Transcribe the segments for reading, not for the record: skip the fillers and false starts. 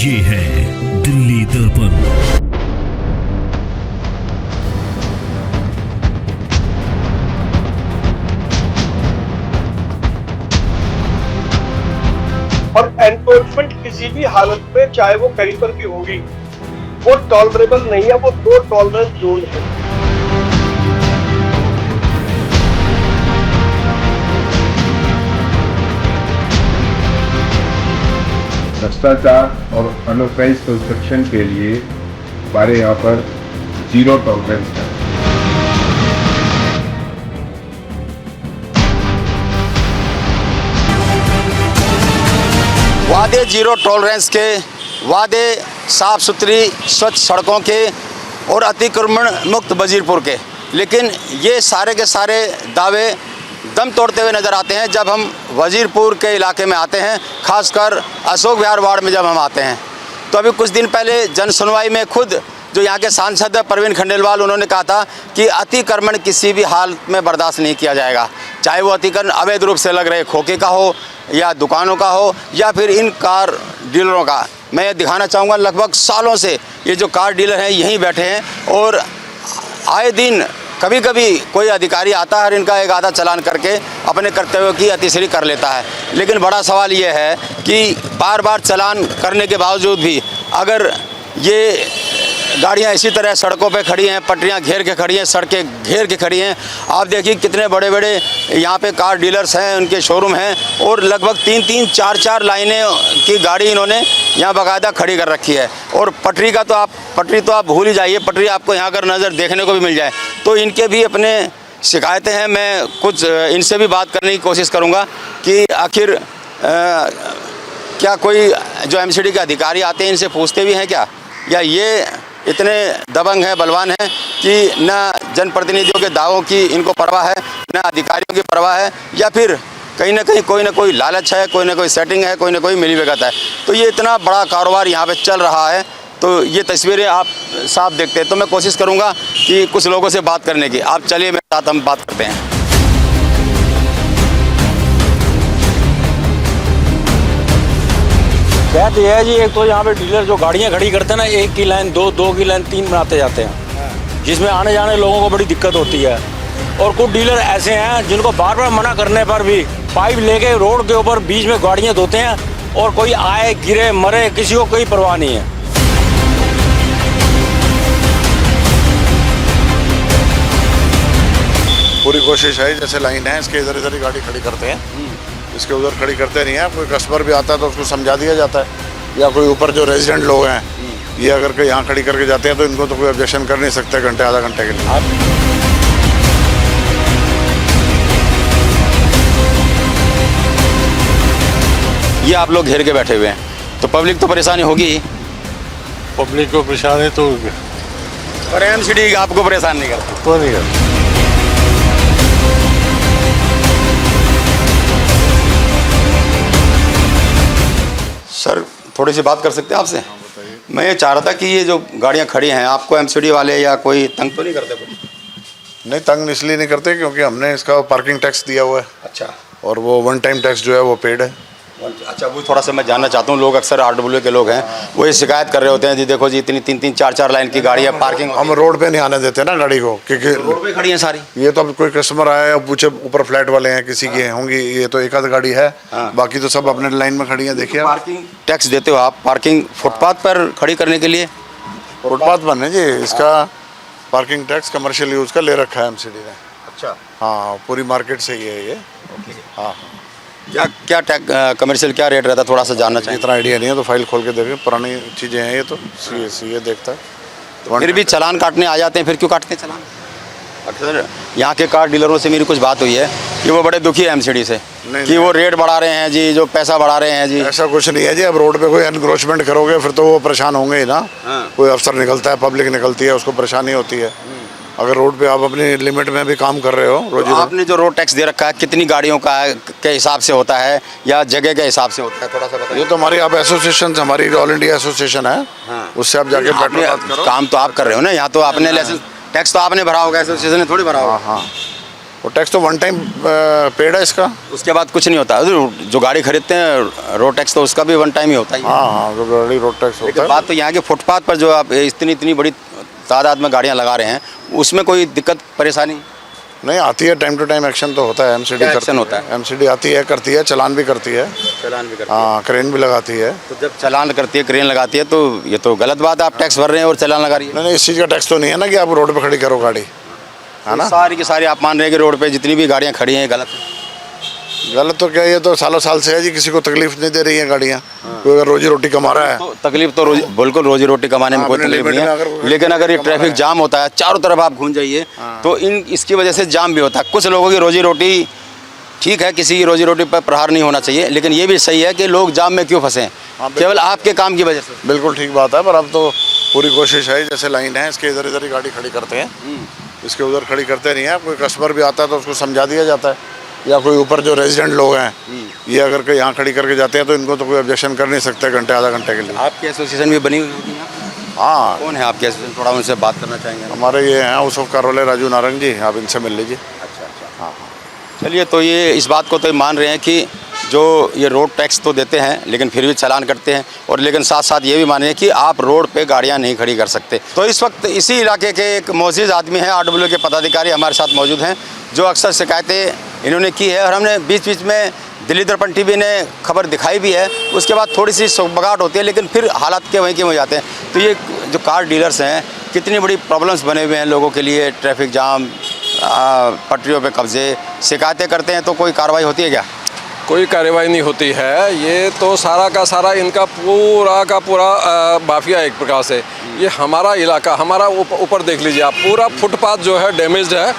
ये है दिल्ली दर्पण। और एनफोर्समेंट किसी भी हालत में, चाहे वो कहीं पर भी होगी, वो टॉलरेबल नहीं है। वो दो टॉलरेंस जोन है। भ्रष्टाचार और अनऑथराइज कंस्ट्रक्शन के लिए हमारे यहाँ पर जीरो टॉलरेंस है। वादे जीरो टॉलरेंस के, वादे साफ सुथरी स्वच्छ सड़कों के और अतिक्रमण मुक्त वजीरपुर के, लेकिन ये सारे के सारे दावे दम तोड़ते हुए नज़र आते हैं जब हम वजीरपुर के इलाके में आते हैं, खासकर अशोक विहार वार्ड में जब हम आते हैं। तो अभी कुछ दिन पहले जन सुनवाई में खुद जो यहाँ के सांसद परवीन खंडेलवाल, उन्होंने कहा था कि अतिक्रमण किसी भी हालत में बर्दाश्त नहीं किया जाएगा, चाहे वो अतिक्रमण अवैध रूप से लग रहे खोखे का हो या दुकानों का हो या फिर इन कार डीलरों का। मैं ये दिखाना चाहूँगा, लगभग सालों से ये जो कार डीलर हैं यहीं बैठे हैं और आए दिन कभी कभी कोई अधिकारी आता है और इनका एक आधा चालान करके अपने कर्तव्यों की अतिश्री कर लेता है। लेकिन बड़ा सवाल ये है कि बार बार चालान करने के बावजूद भी अगर ये गाड़ियाँ इसी तरह सड़कों पे खड़ी हैं, पटरियाँ घेर के खड़ी हैं, सड़कें घेर के खड़ी हैं। आप देखिए कितने बड़े बड़े यहाँ पे कार डीलर्स हैं, उनके शोरूम हैं और लगभग 3-3, 4-4 लाइनें की गाड़ी इन्होंने यहाँ बाकायदा खड़ी कर रखी है। और पटरी तो आप भूल ही जाइए, पटरी आपको यहाँ अगर नज़र देखने को भी मिल जाए तो इनके भी अपने शिकायतें हैं। मैं कुछ इनसे भी बात करने की कोशिश करूँगा कि आखिर क्या कोई जो एमसीडी के अधिकारी आते हैं इनसे पूछते भी हैं क्या, या ये इतने दबंग हैं, बलवान हैं कि न जनप्रतिनिधियों के दावों की इनको परवाह है, न अधिकारियों की परवाह है, या फिर कहीं ना कहीं कोई ना कोई लालच है, कोई ना कोई सेटिंग है, कोई ना कोई मिलीभगत है। तो ये इतना बड़ा कारोबार यहाँ पे चल रहा है। तो ये तस्वीरें आप साफ देखते हैं। तो मैं कोशिश करूँगा कि कुछ लोगों से बात करने की। आप चलिए मेरे साथ हम बात करते हैं। बात यह है जी, एक तो यहाँ पे डीलर जो गाड़ियाँ खड़ी करते हैं ना, 1 की लाइन 2, 2 की लाइन 3 बनाते जाते हैं, जिसमें आने जाने लोगों को बड़ी दिक्कत होती है। और कुछ डीलर ऐसे हैं जिनको बार बार मना करने पर भी पाइप लेके रोड के ऊपर बीच में गाड़ियाँ धोते हैं और कोई आए गिरे मरे किसी को कोई परवाह नहीं है। पूरी कोशिश है, जैसे लाइन है इसके इधर इधर ही गाड़ी खड़ी करते हैं, इसके उधर खड़ी करते नहीं है। कोई कस्टमर भी आता है तो उसको समझा दिया जाता है, या कोई ऊपर जो रेजिडेंट लोग हैं ये अगर कोई यहाँ खड़ी करके जाते हैं तो इनको तो कोई ऑब्जेक्शन कर नहीं सकते घंटे आधा घंटे के लिए। ये आप लोग घेर के बैठे हुए हैं तो पब्लिक तो परेशानी होगी ही। पब्लिक को परेशानी तो और एमसीडी आपको परेशान नहीं करती? तो नहीं करती। सर थोड़ी सी बात कर सकते हैं आपसे? मैं ये चाह रहा था कि ये जो गाड़ियाँ खड़ी हैं, आपको एमसीडी वाले या कोई तंग तो नहीं करते? नहीं, तंग इसलिए नहीं करते क्योंकि हमने इसका पार्किंग टैक्स दिया हुआ है। अच्छा। और वो 1 टाइम टैक्स जो है वो पेड है। अच्छा, वो थोड़ा सा मैं जानना चाहता हूँ। लोग अक्सर आरडब्ल्यू के लोग हैं, वो ये शिकायत कर रहे होते हैं जी, देखो जी इतनी 3-3, 4-4 लाइन की गाड़ी है, पार्किंग। हम रोड पे नहीं आने देते ना गाड़ी को, क्योंकि रोड पे खड़ी हैं सारी। ये तो अब कोई कस्टमर आया पूछे, ऊपर फ्लैट वाले हैं किसी की होंगी, ये तो एक आध गाड़ी है, बाकी तो सब अपने लाइन में खड़ी है। देखिए, पार्किंग टैक्स देते हो आप पार्किंग फुटपाथ पर खड़ी करने के लिए? फुटपाथ बने जी, इसका पार्किंग टैक्स कमर्शियल यूज़ का ले रखा है एमसीडी ने। अच्छा। हाँ, पूरी मार्केट से ही है ये। हाँ। क्या कमर्शियल क्या रेट रहता है, थोड़ा सा जानना चाहिए। इतना आइडिया नहीं है तो फाइल खोल के देखें, पुरानी चीज़ें हैं ये तो ये देखता है। तो फिर भी चालान काटने आ जाते हैं, फिर क्यों काटते हैं चालान? अक्सर यहाँ के कार डीलरों से मेरी कुछ बात हुई है कि वो बड़े दुखी है एमसीडी से कि वो रेट बढ़ा रहे हैं जी, जो पैसा बढ़ा रहे हैं जी। ऐसा कुछ नहीं है जी। अब रोड पे कोई एनक्रोचमेंट करोगे फिर तो वो परेशान होंगे ही ना। कोई अफसर निकलता है, पब्लिक निकलती है, उसको परेशानी होती है। अगर रोड पे आप अपनी लिमिट में भी काम कर रहे हो रोजी, आपने जो रोड टैक्स दे रखा है कितनी गाड़ियों का के हिसाब से होता है या जगह के हिसाब से होता है, थोड़ा सा बताइए। ये तो हमारी आप एसोसिएशन, हमारी ऑल इंडिया एसोसिएशन है, उससे आप जाके बात करो। काम तो आप कर रहे हो ना, यहाँ तो आपने लाइसेंस टैक्स तो आपने भरा होगा, एसोसिएशन ने थोड़ी भरा होगा। हाँ, वो टैक्स तो वन टाइम पेड है इसका। उसके बाद कुछ नहीं होता। जो गाड़ी खरीदते हैं रोड टैक्स तो उसका भी वन टाइम ही होता है। हाँ हाँ, जो गाड़ी रोड टैक्स होता लेकिन है। बात तो यहाँ के फुटपाथ पर जो आप इतनी बड़ी तादाद में गाड़ियाँ लगा रहे हैं, उसमें कोई दिक्कत परेशानी नहीं आती है, टाइम टू टाइम एक्शन तो होता है। एमसीडी क्या करती एक्शन होता है? एमसीडी आती है, करती है, चालान भी करती है। चालान भी करते हाँ, क्रेन भी लगाती है। तो जब चालान करती है, क्रेन लगाती है, तो ये तो गलत बात है। आप टैक्स भर रहे हैं और चालान लगा रही है। नहीं, इस चीज़ का टैक्स तो नहीं है ना कि आप रोड पे खड़ी करो गाड़ी, है ना। सारी की सारी आप मान रहे हैं कि रोड पे जितनी भी गाड़ियाँ खड़ी हैं गलत है। गलत तो क्या, ये तो सालों साल से है जी, किसी को तकलीफ नहीं दे रही है गाड़ियाँ। कोई अगर रोजी रोटी कमा रहा है तो तकलीफ तो बिल्कुल रोजी रोटी कमाने में कोई अपने तकलीफ नहीं लिमिट में है। अगर लेकिन अगर ये कमा ट्रैफिक रहा है। जाम होता है, चारों तरफ आप घूम जाइए, तो इसकी वजह से जाम भी होता है। कुछ लोगों की रोजी रोटी ठीक है, किसी की रोजी रोटी पर प्रहार नहीं होना चाहिए, लेकिन ये भी सही है कि लोग जाम में क्यों फंसे हैं, केवल आपके काम की वजह से। बिल्कुल ठीक बात है, पर अब तो पूरी कोशिश है। जैसे लाइन है, इसके इधर इधर ही गाड़ी खड़ी करते हैं, इसके उधर खड़ी करते नहीं है। कोई कस्टमर भी आता है तो उसको समझा दिया जाता है, या कोई ऊपर जो रेजिडेंट लोग हैं ये अगर के यहाँ खड़ी करके जाते हैं तो इनको तो कोई ऑब्जेक्शन कर नहीं सकते घंटे आधा घंटे के लिए। आपकी एसोसिएशन भी बनी हुई होगी यहाँ? हाँ, कौन है आपके एसोसिएशन? थोड़ा उनसे बात करना चाहेंगे। हमारे ये हैं उसफ कार वाले राजू नारंग जी, आप इनसे मिल लीजिए। अच्छा। हाँ। चलिए, तो ये इस बात को तो मान रहे हैं कि जो ये रोड टैक्स तो देते हैं लेकिन फिर भी चालान करते हैं, और लेकिन साथ साथ ये भी मान रहे हैं कि आप रोड पे गाड़ियां नहीं खड़ी कर सकते। तो इस वक्त इसी इलाके के एक मोअज़्ज़िज़ आदमी हैं, आरडब्ल्यू के पदाधिकारी हमारे साथ मौजूद हैं, जो अक्सर शिकायतें इन्होंने की है, और हमने बीच बीच में दिल्ली दर्पण टीवी ने खबर दिखाई भी है। उसके बाद थोड़ी सी सुगबगाहट होती है, लेकिन फिर हालात के वहीं के हो जाते हैं। तो ये जो कार डीलर्स हैं, कितनी बड़ी प्रॉब्लम्स बने हुए हैं लोगों के लिए। ट्रैफिक जाम, पटरियों पे कब्जे, शिकायतें करते हैं तो कोई कार्रवाई होती है क्या? कोई कार्रवाई नहीं होती है। ये तो सारा का सारा इनका पूरा का पूरा माफिया एक प्रकार से। ये हमारा इलाका, हमारा ऊपर देख लीजिए आप, पूरा फुटपाथ जो है डैमेज्ड है,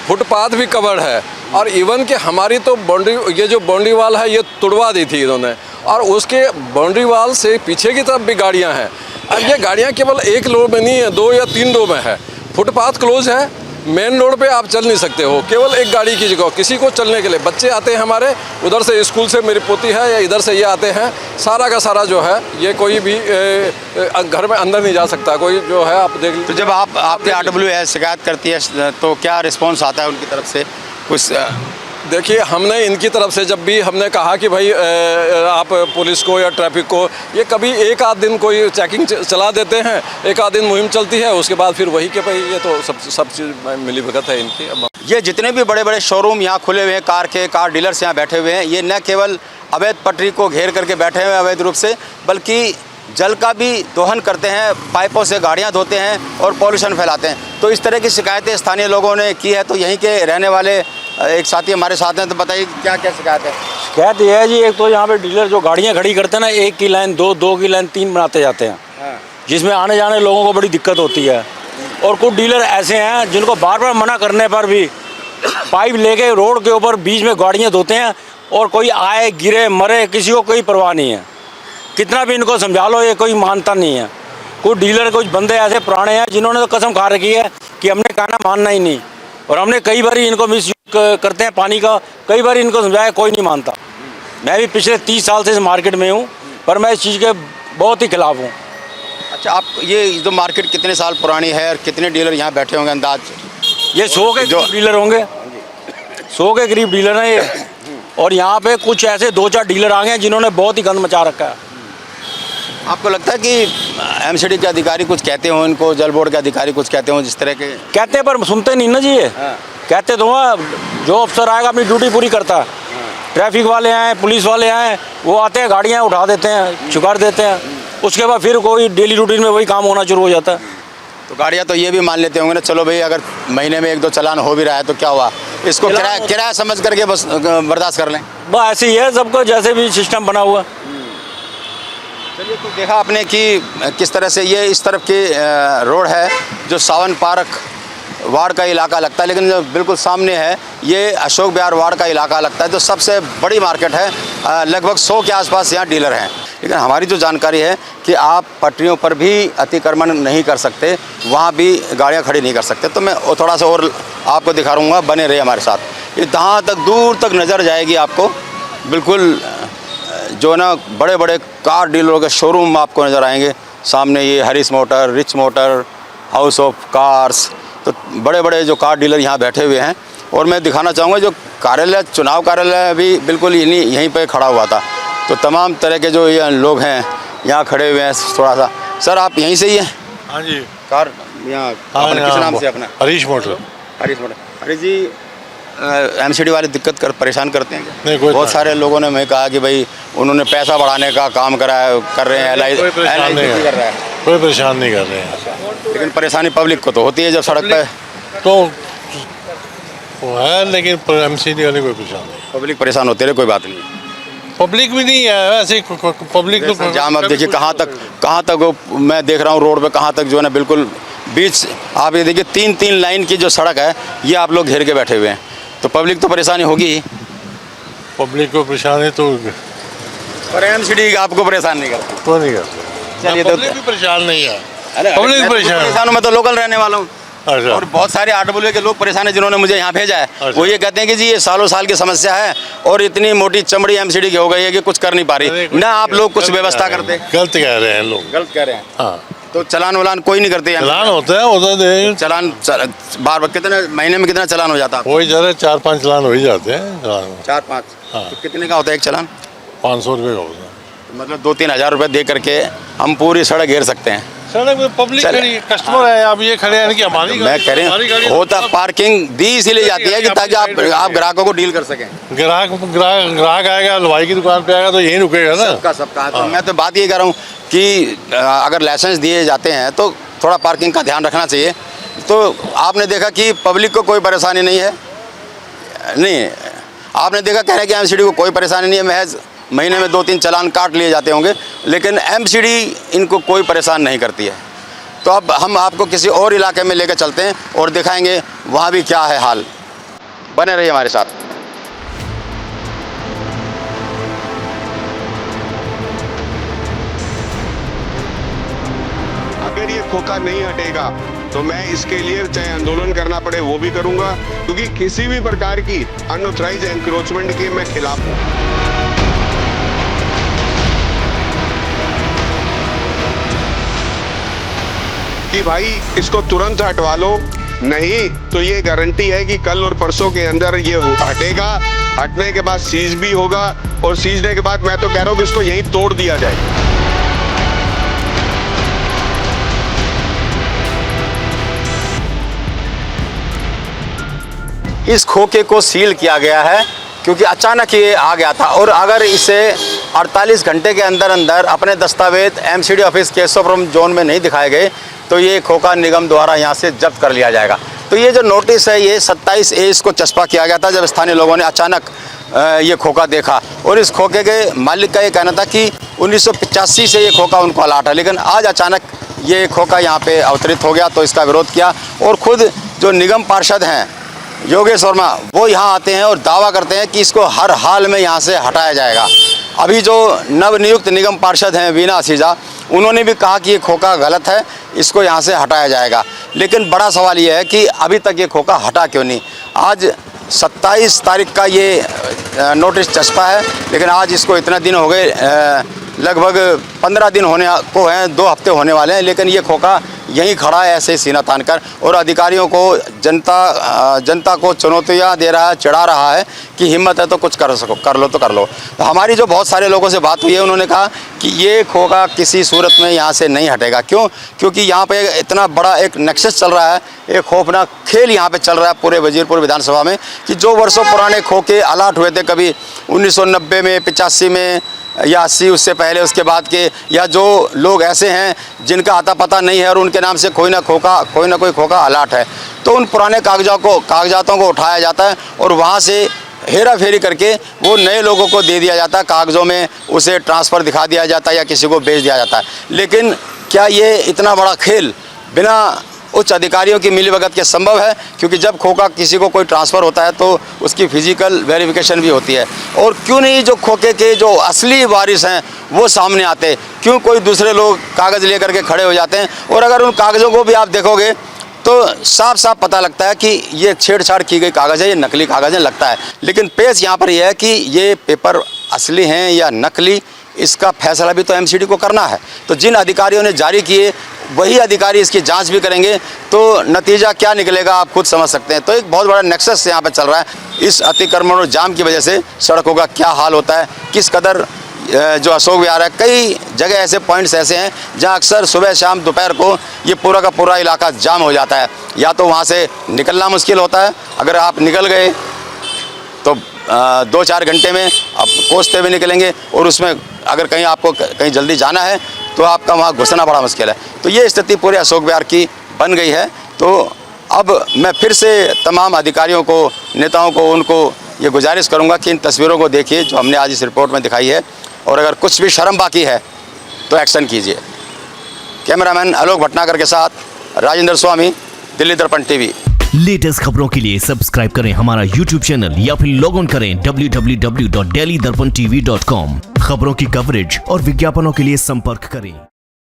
फुटपाथ भी कवर्ड है, और इवन कि हमारी तो बाउंड्री, ये जो बाउंड्री वाल है ये तुड़वा दी थी इन्होंने, और उसके बाउंड्री वाल से पीछे की तरफ भी गाड़ियाँ हैं। अब ये गाड़ियाँ केवल एक रो में नहीं है, 2 या 3 रो में है। फुटपाथ क्लोज है, मेन रोड पे आप चल नहीं सकते हो, केवल एक गाड़ी की जगह किसी को चलने के लिए। बच्चे आते हैं हमारे, उधर से स्कूल से मेरी पोती है, या इधर से ये आते हैं, सारा का सारा जो है ये कोई भी घर में अंदर नहीं जा सकता कोई, जो है आप देख लीजिए। तो जब आपके आरडब्ल्यू है शिकायत करती है तो क्या रिस्पॉन्स आता है उनकी तरफ से कुछ? देखिए, हमने इनकी तरफ से जब भी हमने कहा कि भाई आप पुलिस को या ट्रैफिक को, ये कभी एक आध दिन कोई चेकिंग चला देते हैं, एक आध दिन मुहिम चलती है, उसके बाद फिर वही के भाई ये तो सब चीज़ मिली भगत है इनकी। अब ये जितने भी बड़े बड़े शोरूम यहाँ खुले हुए हैं, कार डीलर्स यहाँ बैठे हुए हैं, ये न केवल अवैध पटरी को घेर करके बैठे हुए हैं अवैध रूप से, बल्कि जल का भी दोहन करते हैं, पाइपों से गाड़ियाँ धोते हैं और पॉल्यूशन फैलाते हैं। तो इस तरह की शिकायतें स्थानीय लोगों ने की है। तो यहीं के रहने वाले एक साथी हमारे साथ हैं, तो बताइए क्या क्या शिकायत है? शिकायत ये है जी, एक तो यहाँ पे डीलर जो गाड़ियाँ खड़ी करते हैं ना, 1 की लाइन 2 की लाइन 3 बनाते जाते हैं, जिसमें आने जाने लोगों को बड़ी दिक्कत होती है। और कुछ डीलर ऐसे हैं जिनको बार बार मना करने पर भी पाइप लेके रोड के ऊपर बीच में गाड़ियाँ धोते हैं, और कोई आए गिरे मरे किसी को कोई परवाह नहीं है। कितना भी इनको समझा लो ये कोई मानता नहीं है। कुछ डीलर, कुछ बंदे ऐसे पुराने हैं जिन्होंने तो कसम खा रखी है कि हमने कहना मानना ही नहीं, और हमने कई बार इनको मिसयूज करते हैं पानी का, कई बार इनको समझाया, कोई नहीं मानता। मैं भी पिछले 30 साल से इस मार्केट में हूँ, पर मैं इस चीज़ के बहुत ही खिलाफ हूँ। अच्छा, आप ये जो मार्केट कितने साल पुरानी है और कितने डीलर यहाँ बैठे होंगे अंदाज? ये 100 के जो डीलर होंगे, 100 के करीब डीलर हैं ये। और यहाँ पे कुछ ऐसे 2-4 डीलर आ गए हैं जिन्होंने बहुत ही गंद मचा रखा है। आपको लगता है कि एमसीडी के अधिकारी कुछ कहते हो इनको, जल बोर्ड के अधिकारी कुछ कहते हो जिस तरह के? कहते हैं पर सुनते नहीं ना जी ये। कहते तो जो अफसर आएगा अपनी ड्यूटी पूरी करता है। ट्रैफिक वाले आए, पुलिस वाले आए, वो आते हैं, गाड़ियाँ उठा देते हैं, चुकार देते हैं, उसके बाद फिर कोई डेली रूटीन में वही काम होना शुरू हो जाता है। तो गाड़ियाँ तो ये भी मान लेते होंगे ना, चलो भाई अगर महीने में 1-2 चालान हो भी रहा है तो क्या हुआ, इसको किराया समझ करके बस बर्दाश्त कर लें। बस ऐसे ही है सबको, जैसे भी सिस्टम बना हुआ। चलिए, तो देखा आपने कि किस तरह से ये इस तरफ की रोड है जो सावन पार्क वार्ड का इलाका लगता है, लेकिन जो बिल्कुल सामने है ये अशोक विहार वार्ड का इलाका लगता है, जो सबसे बड़ी मार्केट है। लगभग 100 के आसपास यहाँ डीलर हैं। लेकिन हमारी जो जानकारी है कि आप पटरियों पर भी अतिक्रमण नहीं कर सकते, वहाँ भी गाड़ियाँ खड़ी नहीं कर सकते। तो मैं थोड़ा सा और आपको दिखा दूँगा, बने रहे हमारे साथ। ये जहाँ तक दूर तक नज़र जाएगी आपको, बिल्कुल जो ना बड़े बड़े कार डीलरों के शोरूम आपको नज़र आएंगे। सामने ये Harish motor, rich motor, house of cars, तो बड़े बड़े जो कार डीलर यहाँ बैठे हुए हैं। और मैं दिखाना चाहूँगा जो कार्यालय, चुनाव कार्यालय भी बिल्कुल यहीं पे खड़ा हुआ था। तो तमाम तरह के जो ये लोग हैं यहाँ खड़े हुए हैं। थोड़ा सा सर, आप यहीं से ही हैं? हाँ जी, कार यहाँ किस नाम से अपना? हरीश मोटर। हरीश जी, एमसीडी वाले दिक्कत परेशान करते हैं क्या? नहीं, कोई बहुत सारे लोगों ने मैं कहा कि भाई उन्होंने पैसा बढ़ाने का काम कर रहे हैं, कोई परेशान नहीं कर रहा है, कोई परेशान नहीं कर रहे हैं। लेकिन परेशानी पब्लिक को तो होती है जब सड़क पे तो वो है, लेकिन एमसीडी वाले कोई परेशान नहीं। पब्लिक परेशान होती है, कोई बात नहीं। पब्लिक भी नहीं है वैसे, पब्लिक तो जाम अब देखिए कहाँ तक वो मैं देख रहा हूँ रोड पे, कहाँ तक जो है ना बिल्कुल बीच, आप ये देखिए 3-3 लाइन की जो सड़क है ये आप लोग घेर के बैठे हुए हैं। तो पब्लिक तो परेशानी होगी ही। पब्लिक को परेशानी तो पर एमसीडी आपको परेशान नहीं करता? तो नहीं करते। चलिए, तो पब्लिक भी परेशान नहीं है। पब्लिक परेशान हूँ, मैं तो लोकल रहने वाला हूँ। अच्छा। और बहुत सारे आरडब्ल्यू के लोग परेशान हैं जिन्होंने मुझे यहाँ भेजा है। अच्छा। वो ये कहते हैं कि जी ये सालों साल की समस्या है और इतनी मोटी चमड़ी एमसीडी की हो गई है कि कुछ कर नहीं पा रही ना, आप लोग कुछ व्यवस्था करते। गलत कह रहे हैं लोग, गलत कह रहे हैं। हाँ। तो चलान वलान कोई नहीं करते? चलान होता है, होता है चलान बार कितने महीने में कितना चलान हो जाता है? वही जरा 4-5 चलान हो ही जाते हैं। 4-5। हाँ। तो कितने का होता है एक चलान? 500 रुपये का होता है। मतलब 2-3 हज़ार रुपये दे करके हम पूरी सड़क घेर सकते हैं। सड़क में पब्लिक खड़ी, कस्टमर है, अब ये खड़े हैं कि हमारी मैं कह रही हूँ होता पार्किंग दी इसीलिए जाती है कि ताकि आप ग्राहकों को डील कर सकें। ग्राहक आएगा, हलवाई की दुकान पे आएगा तो यहीं रुकेगा ना। सबका तो मैं तो बात ये कर रहा हूँ कि अगर लाइसेंस दिए जाते हैं तो थोड़ा पार्किंग का ध्यान रखना चाहिए। तो आपने देखा कि पब्लिक को कोई परेशानी नहीं है, नहीं आपने देखा कह रहे हैं कि एमसीडी को कोई परेशानी नहीं है, महज महीने में 2-3 चालान काट लिए जाते होंगे, लेकिन एमसीडी इनको कोई परेशान नहीं करती है। तो अब हम आपको किसी और इलाके में लेकर चलते हैं और दिखाएंगे वहाँ भी क्या है हाल। बने रहिए हमारे साथ। अगर ये खोखा नहीं हटेगा तो मैं इसके लिए चाहे आंदोलन करना पड़े वो भी करूंगा, क्योंकि किसी भी प्रकार की अनऑथराइज्ड एनक्रोचमेंट के मैं खिलाफ हूँ। कि भाई इसको तुरंत हटवा लो, नहीं तो ये गारंटी है कि कल और परसों के अंदर ये हटेगा। हटने के बाद सीज भी होगा और सीजने के बाद मैं तो कह रहा हूँ कि इसको यहीं तोड़ दिया जाए। इस खोखे को सील किया गया है क्योंकि अचानक ये आ गया था और अगर इसे 48 घंटे के अंदर अंदर अपने दस्तावेज एमसीडी ऑफिस केशवपुरम जोन में नहीं दिखाए गए तो ये खोखा निगम द्वारा यहाँ से जब्त कर लिया जाएगा। तो ये जो नोटिस है ये 27A इसको चस्पा किया गया था जब स्थानीय लोगों ने अचानक ये खोखा देखा। और इस खोखे के मालिक का ये कहना था कि 1985 से ये खोखा उनको अलाट है, लेकिन आज अचानक ये खोखा यहाँ पे अवतरित हो गया तो इसका विरोध किया। और ख़ुद जो निगम पार्षद हैं योगेश वर्मा वो यहाँ आते हैं और दावा करते हैं कि इसको हर हाल में यहाँ से हटाया जाएगा। अभी जो नवनियुक्त निगम पार्षद हैं वीना असीजा, उन्होंने भी कहा कि ये खोखा गलत है, इसको यहाँ से हटाया जाएगा। लेकिन बड़ा सवाल ये है कि अभी तक ये खोखा हटा क्यों नहीं। आज 27 तारीख का ये नोटिस चस्पा है, लेकिन आज इसको इतना दिन हो गए, लगभग 15 दिन होने को हैं, 2 हफ्ते होने वाले हैं, लेकिन ये खोखा यहीं खड़ा है ऐसे सीना तान कर और अधिकारियों को जनता को चुनौतियाँ दे रहा है, चिढ़ा रहा है कि हिम्मत है तो कुछ कर लो तो कर लो। तो हमारी जो बहुत सारे लोगों से बात हुई है उन्होंने कहा कि ये खोखा किसी सूरत में यहाँ से नहीं हटेगा। क्यों? क्योंकि यहाँ पे इतना बड़ा एक नक्शस चल रहा है, एक खौफनाक खेल यहाँ पे चल रहा है पूरे वजीरपुर विधानसभा में कि जो वर्षों पुराने खोखे अलाट हुए थे, कभी 1990 में, 85 में या 80 उससे पहले उसके बाद के, या जो लोग ऐसे हैं जिनका आता पता नहीं है और उनके नाम से कोई ना कोई खोखा अलाट है, तो उन पुराने कागजातों को उठाया जाता है और वहाँ से हेरा फेरी करके वो नए लोगों को दे दिया जाता है, कागज़ों में उसे ट्रांसफ़र दिखा दिया जाता है या किसी को बेच दिया जाता है। लेकिन क्या ये इतना बड़ा खेल बिना उच्च अधिकारियों की मिलीभगत के संभव है? क्योंकि जब खोखा किसी को कोई ट्रांसफ़र होता है तो उसकी फिजिकल वेरिफिकेशन भी होती है। और क्यों नहीं जो खोखे के जो असली वारिस हैं वो सामने आते, क्यों कोई दूसरे लोग कागज़ लेकर के खड़े हो जाते हैं? और अगर उन कागज़ों को भी आप देखोगे तो साफ साफ पता लगता है कि ये छेड़छाड़ की गई कागज़ है, ये नकली कागज़ है लगता है। लेकिन पेश यहाँ पर यह है कि ये पेपर असली हैं या नकली, इसका फैसला भी तो एमसीडी को करना है। तो जिन अधिकारियों ने जारी किए वही अधिकारी इसकी जांच भी करेंगे, तो नतीजा क्या निकलेगा आप खुद समझ सकते हैं। तो एक बहुत बड़ा नेक्सस यहाँ पे चल रहा है। इस अतिक्रमण और जाम की वजह से सड़कों का क्या हाल होता है, किस कदर जो अशोक विहार है, कई जगह ऐसे पॉइंट्स ऐसे हैं जहाँ अक्सर सुबह शाम दोपहर को ये पूरा का पूरा इलाका जाम हो जाता है। या तो वहाँ से निकलना मुश्किल होता है, अगर आप निकल गए तो 2-4 घंटे में आप कोसते हुए निकलेंगे, और उसमें अगर कहीं आपको कहीं जल्दी जाना है तो आपका वहाँ घुसना बड़ा मुश्किल है। तो ये स्थिति पूरे अशोक विहार की बन गई है। तो अब मैं फिर से तमाम अधिकारियों को, नेताओं को, उनको ये गुजारिश करूँगा कि इन तस्वीरों को देखिए जो हमने आज इस रिपोर्ट में दिखाई है, और अगर कुछ भी शर्म बाकी है तो एक्शन कीजिए। कैमरामैन आलोक भटनागर के साथ राजेंद्र स्वामी, दिल्ली दर्पण टीवी। लेटेस्ट खबरों के लिए सब्सक्राइब करें हमारा YouTube चैनल या फिर लॉग ऑन करें www.delhidarpantv.com। खबरों की कवरेज और विज्ञापनों के लिए संपर्क करें।